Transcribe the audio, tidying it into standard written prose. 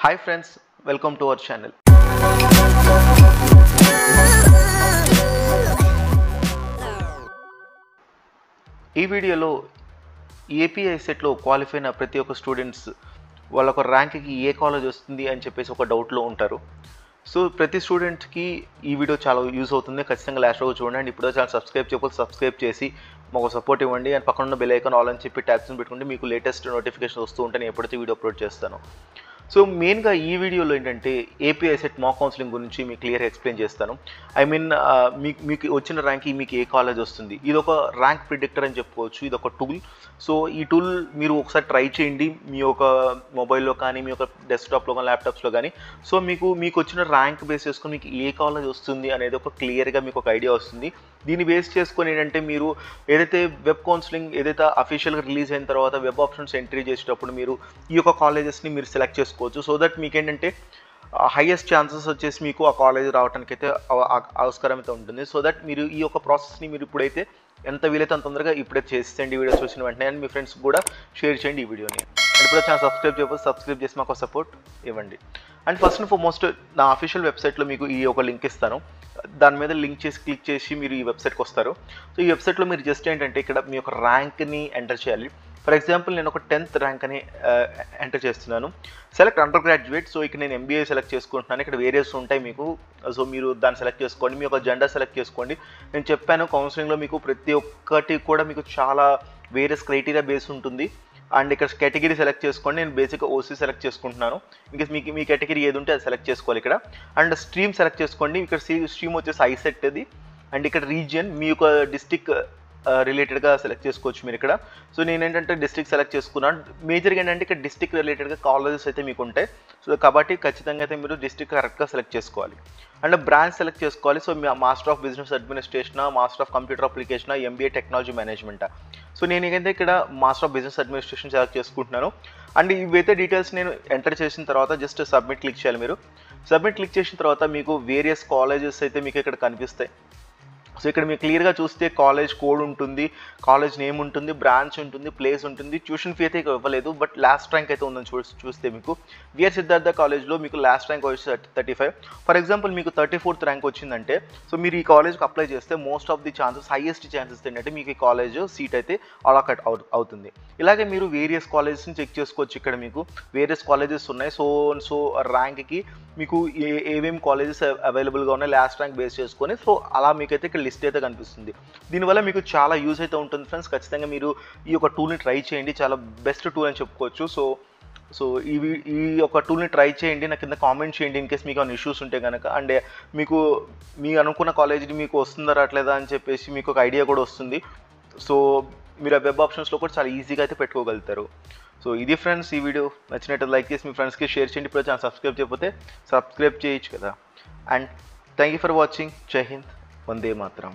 Hi friends, welcome to our channel. ఈ వీడియోలో API సెట్లో క్వాలిఫై అయిన ప్రతి ఒక్క స్టూడెంట్స్ వాళ్ళ ఒక ర్యాంక్కి ఏ కాలేజ్ వస్తుంది అని చెప్పేసి ఒక డౌట్లో ఉంటారు. సో ప్రతి స్టూడెంట్కి ఈ వీడియో చాలా యూజ్ అవుతుంది. ఖచ్చితంగా లాస్ట్ వరకు చూడండి. ఇప్పుడు ఛానల్ సబ్స్క్రైబ్ చేయకపోతే సబ్స్క్రైబ్ చేసి మాకు సపోర్ట్ ఇవ్వండి. అండ్ పక్కన ఉన్న బెల్ ఐకాన్ ఆల్ అని చెప్పి ట్యాబ్స్ని పెట్టుకుంటే మీకు లేటెస్ట్ నోటిఫికేషన్ వస్తూ ఉంటే నేను ఎప్పుడైతే వీడియో అప్లోడ్ చేస్తాను. సో మెయిన్గా ఈ వీడియోలో ఏంటంటే ఏపీఐ సెట్ మాక్ కౌన్సిలింగ్ గురించి మీకు క్లియర్గా ఎక్స్ప్లెయిన్ చేస్తాను. ఐ మీన్ మీకు వచ్చిన ర్యాంక్కి మీకు ఏ కాలేజ్ వస్తుంది. ఇది ఒక ర్యాంక్ ప్రిడిక్టర్ అని చెప్పుకోవచ్చు. ఇది ఒక టూల్. సో ఈ టూల్ మీరు ఒకసారి ట్రై చేయండి మీ యొక్క మొబైల్లో కానీ మీ యొక్క డెస్క్టాప్లో కానీ ల్యాప్టాప్స్లో కానీ. సో మీకు వచ్చిన ర్యాంక్ బేస్ చేసుకొని మీకు ఏ కాలేజ్ వస్తుంది అనేది ఒక క్లియర్గా మీకు ఒక ఐడియా వస్తుంది. దీన్ని బేస్ చేసుకొని ఏంటంటే మీరు ఏదైతే వెబ్ కౌన్సిలింగ్ ఏదైతే అఫీషియల్గా రిలీజ్ అయిన తర్వాత వెబ్ ఆప్షన్స్ ఎంట్రీ చేసేటప్పుడు మీరు ఈ యొక్క కాలేజెస్ని మీరు సెలెక్ట్ చేసుకోవచ్చు. సో దట్ మీకు ఏంటంటే హైయెస్ట్ ఛాన్సెస్ వచ్చేసి మీకు ఆ కాలేజ్ రావడానికి అయితే ఆస్కారం అయితే ఉంటుంది. సో దట్ మీరు ఈ యొక్క ప్రాసెస్ని మీరు ఇప్పుడైతే ఎంత వీలైతే అంత తొందరగా ఇప్పుడే చేసేయండి వీడియోస్ చూసిన వెంటనే. అండ్ మీ ఫ్రెండ్స్ కూడా షేర్ చేయండి ఈ వీడియోని. అండ్ ఇప్పుడు ఛానల్ సబ్స్క్రైబ్ చేయకపోతే సబ్స్క్రైబ్ చేసి మాకు సపోర్ట్ ఇవ్వండి. అండ్ ఫస్ట్ అండ్ ఫార్మోస్ట్ నా అఫీషియల్ వెబ్సైట్లో మీకు ఈ ఒక లింక్ ఇస్తాను. దాని మీద లింక్ చేసి క్లిక్ చేసి మీరు ఈ వెబ్సైట్కి వస్తారు. సో ఈ వెబ్సైట్లో మీరు జస్ట్ ఏంటంటే ఇక్కడ మీ యొక్క ర్యాంక్ని ఎంటర్ చేయాలి. ఫర్ ఎగ్జాంపుల్ నేను ఒక 10th ర్యాంక్ అని ఎంటర్ చేస్తున్నాను. Select under graduate. సో ఇక్కడ నేను ఎంబీఏ సెలెక్ట్ చేసుకుంటున్నాను. ఇక్కడ వేరియస్ ఉంటాయి మీకు. సో మీరు దాన్ని సెలెక్ట్ చేసుకోండి. మీ యొక్క జెండర్ సెలెక్ట్ చేసుకోండి. నేను చెప్పాను కౌన్సిలింగ్లో మీకు ప్రతి ఒక్కటి కూడా మీకు చాలా వేరియస్ క్రైటీరియా బేస్ ఉంటుంది. అండ్ ఇక్కడ కేటగిరీ సెలెక్ట్ చేసుకోండి. నేను బేసిక్గా ఓసీ సెలెక్ట్ చేసుకుంటున్నాను. ఇంకా మీ కేటగిరీ ఏది ఉంటే అది సెలెక్ట్ చేసుకోవాలి ఇక్కడ. అండ్ స్ట్రీమ్ సెలెక్ట్ చేసుకోండి. ఇక్కడ స్ట్రీమ్ వచ్చేసి ఐసెట్ అది. అండ్ ఇక్కడ రీజియన్ మీ యొక్క డిస్టిక్ రిలేటెడ్గా సెలెక్ట్ చేసుకోవచ్చు మీరు ఇక్కడ. సో నేను ఏంటంటే డిస్ట్రిక్ట్ సెలెక్ట్ చేసుకున్నాను. మేజర్గా ఏంటంటే ఇక్కడ డిస్ట్రిక్ట్ రిలేటెడ్గా కాలేజెస్ అయితే మీకు ఉంటాయి. సో కాబట్టి ఖచ్చితంగా అయితే మీరు డిస్ట్రిక్ట్ కరెక్ట్గా సెలెక్ట్ చేసుకోవాలి. అండ్ బ్రాంచ్ సెలెక్ట్ చేసుకోవాలి. So me master of business administration, master of computer application, MBA technology management. So నేను ఏంటంటే ఇక్కడ master of business administration select చేసుకుంటున్నాను. అండ్ ఇవైతే డీటెయిల్స్ నేను ఎంటర్ చేసిన తర్వాత జస్ట్ సబ్మిట్ క్లిక్ చేయాలి మీరు. సబ్మిట్ క్లిక్ చేసిన తర్వాత మీకు వేరియస్ కాలేజెస్ అయితే మీకు ఇక్కడ కనిపిస్తాయి. సో ఇక్కడ మీరు క్లియర్గా చూస్తే కాలేజ్ కోడ్ ఉంటుంది, కాలేజ్ నేమ్ ఉంటుంది, బ్రాంచ్ ఉంటుంది, ప్లేస్ ఉంటుంది. ట్యూషన్ ఫీ అయితే ఇవ్వలేదు, బట్ లాస్ట్ ర్యాంక్ అయితే ఉందని చూస్తే మీకు విఆర్ సిద్ధార్థ కాలేజ్లో మీకు లాస్ట్ ర్యాంక్ వచ్చి 35. ఫర్ ఎగ్జాంపుల్ మీకు 34th ర్యాంక్ వచ్చిందంటే సో మీరు ఈ కాలేజ్కి అప్లై చేస్తే most of the chances highest chances ఏంటంటే మీకు ఈ కాలేజ్ సీట్ అయితే అలాట్ అవుతుంది. ఇలాగే మీరు వేరియస్ కాలేజెస్ని చెక్ చేసుకోవచ్చు. ఇక్కడ మీకు వేరియస్ కాలేజెస్ ఉన్నాయి. సో ర్యాంక్కి మీకు ఏమేమి కాలేజెస్ అవైలబుల్గా ఉన్నాయి లాస్ట్ ర్యాంక్ బేస్ చేసుకొని. సో అలా మీకైతే ఇక్కడ లిస్ట్ అయితే కనిపిస్తుంది. దీనివల్ల మీకు చాలా యూజ్ అయితే ఉంటుంది ఫ్రెండ్స్. ఖచ్చితంగా మీరు ఈ యొక్క టూల్ని ట్రై చేయండి. చాలా బెస్ట్ టూల్ అని చెప్పుకోవచ్చు. సో ఈ యొక్క టూల్ని ట్రై చేయండి. నాకు కింద కామెంట్ చేయండి ఇన్ కేస్ మీకు ఏమైనా ఇష్యూస్ ఉంటే కనుక. అండ్ మీకు అనుకున్న కాలేజీని మీకు వస్తుందా రావట్లేదా అని చెప్పేసి మీకు ఒక ఐడియా కూడా వస్తుంది. సో మీరు ఆ వెబ్ ఆప్షన్స్లో కూడా చాలా ఈజీగా అయితే పెట్టుకోగలుగుతారు. సో ఇది ఫ్రెండ్స్ ఈ వీడియో. నచ్చినట్టు లైక్ చేసి మీ ఫ్రెండ్స్కి షేర్ చేయండి. ఇప్పుడు ఛానల్ సబ్స్క్రైబ్ చేయకపోతే సబ్స్క్రైబ్ చేయొచ్చు కదా. And thank you for watching. జై హింద్, వందే మాతరం.